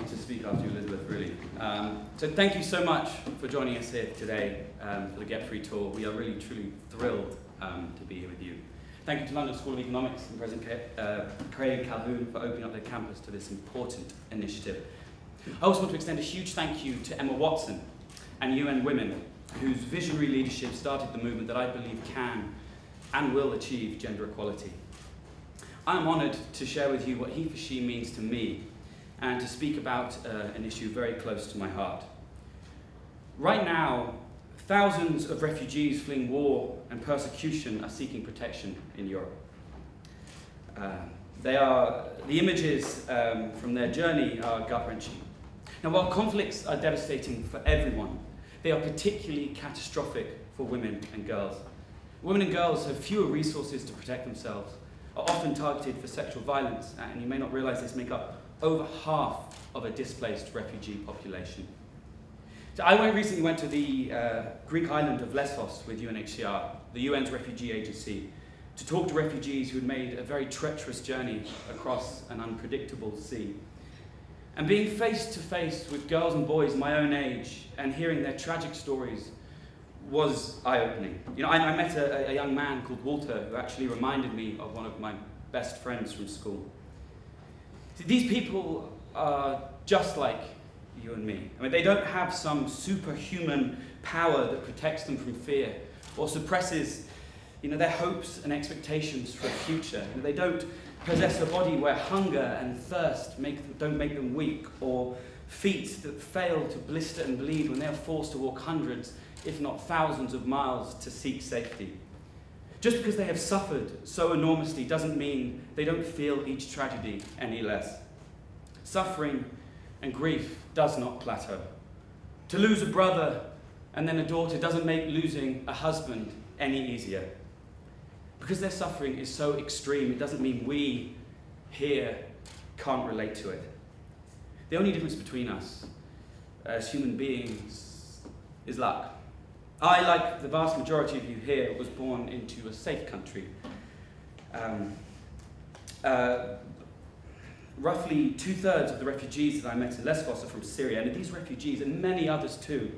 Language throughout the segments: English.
to speak after you, Elizabeth, really. So thank you so much for joining us here today for the GetFree tour. We are really, truly thrilled to be here with you. Thank you to London School of Economics and President Craig Calhoun for opening up their campus to this important initiative. I also want to extend a huge thank you to Emma Watson and UN Women, whose visionary leadership started the movement that I believe can and will achieve gender equality. I am honoured to share with you what HeForShe means to me and to speak about an issue very close to my heart. Right now, thousands of refugees fleeing war and persecution are seeking protection in Europe. The images from their journey are gut-wrenching. Now, while conflicts are devastating for everyone, they are particularly catastrophic for women and girls. Women and girls have fewer resources to protect themselves, are often targeted for sexual violence, and you may not realise this, make up over half of a displaced refugee population. So I recently went to the Greek island of Lesbos with UNHCR, the UN's refugee agency, to talk to refugees who had made a very treacherous journey across an unpredictable sea. And being face to face with girls and boys my own age and hearing their tragic stories was eye-opening. You know, I met a young man called Walter who actually reminded me of one of my best friends from school. See, these people are just like you and me. I mean, they don't have some superhuman power that protects them from fear or suppresses, their hopes and expectations for a future. They don't possess a body where hunger and thirst don't make them weak, or feet that fail to blister and bleed when they are forced to walk hundreds, if not thousands of miles to seek safety. Just because they have suffered so enormously doesn't mean they don't feel each tragedy any less. Suffering and grief does not plateau. To lose a brother and then a daughter doesn't make losing a husband any easier. Because their suffering is so extreme, it doesn't mean we here can't relate to it. The only difference between us as human beings is luck. I, like the vast majority of you here, was born into a safe country. Roughly 2/3 of the refugees that I met in Lesbos are from Syria, and these refugees, and many others too,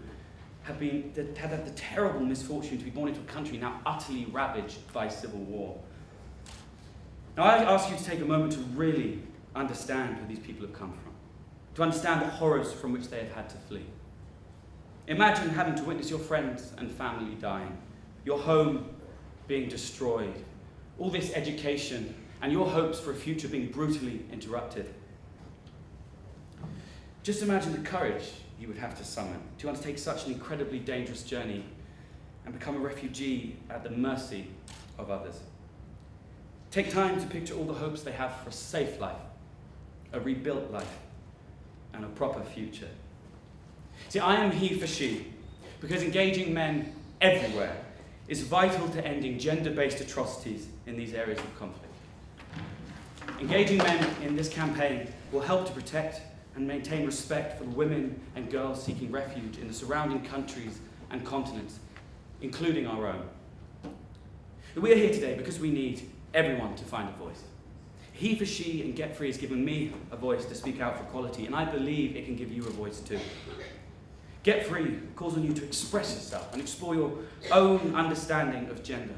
have had the terrible misfortune to be born into a country now utterly ravaged by civil war. Now I ask you to take a moment to really understand where these people have come from, to understand the horrors from which they have had to flee. Imagine having to witness your friends and family dying, your home being destroyed, all this education and your hopes for a future being brutally interrupted. Just imagine the courage you would have to summon to undertake such an incredibly dangerous journey and become a refugee at the mercy of others. Take time to picture all the hopes they have for a safe life, a rebuilt life, and a proper future. See, I am HeForShe because engaging men everywhere is vital to ending gender-based atrocities in these areas of conflict. Engaging men in this campaign will help to protect and maintain respect for the women and girls seeking refuge in the surrounding countries and continents, including our own. We are here today because we need everyone to find a voice. HeForShe and GetFree has given me a voice to speak out for equality, and I believe it can give you a voice too. GetFree calls on you to express yourself and explore your own understanding of gender.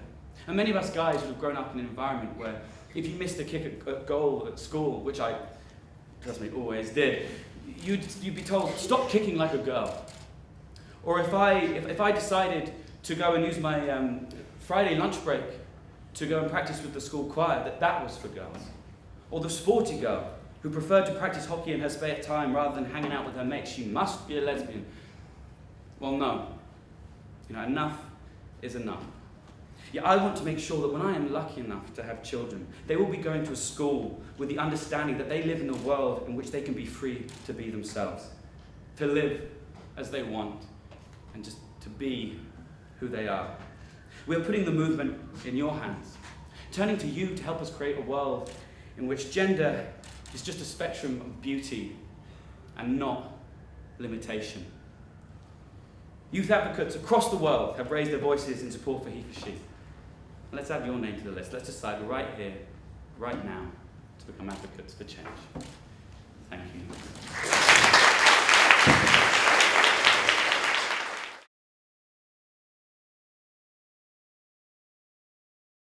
And many of us guys who have grown up in an environment where if you missed a kick at goal at school, which I, trust me, always did, you'd be told, stop kicking like a girl. Or if I decided to go and use my Friday lunch break to go and practice with the school choir, that was for girls. Or the sporty girl who preferred to practice hockey in her spare time rather than hanging out with her mates, she must be a lesbian. Well, no. Enough is enough. Yeah, I want to make sure that when I am lucky enough to have children, they will be going to a school with the understanding that they live in a world in which they can be free to be themselves, to live as they want, and just to be who they are. We are putting the movement in your hands, turning to you to help us create a world in which gender is just a spectrum of beauty and not limitation. Youth advocates across the world have raised their voices in support for HeForShe. Let's add your name to the list. Let's decide right here, right now, to become advocates for change. Thank you. you.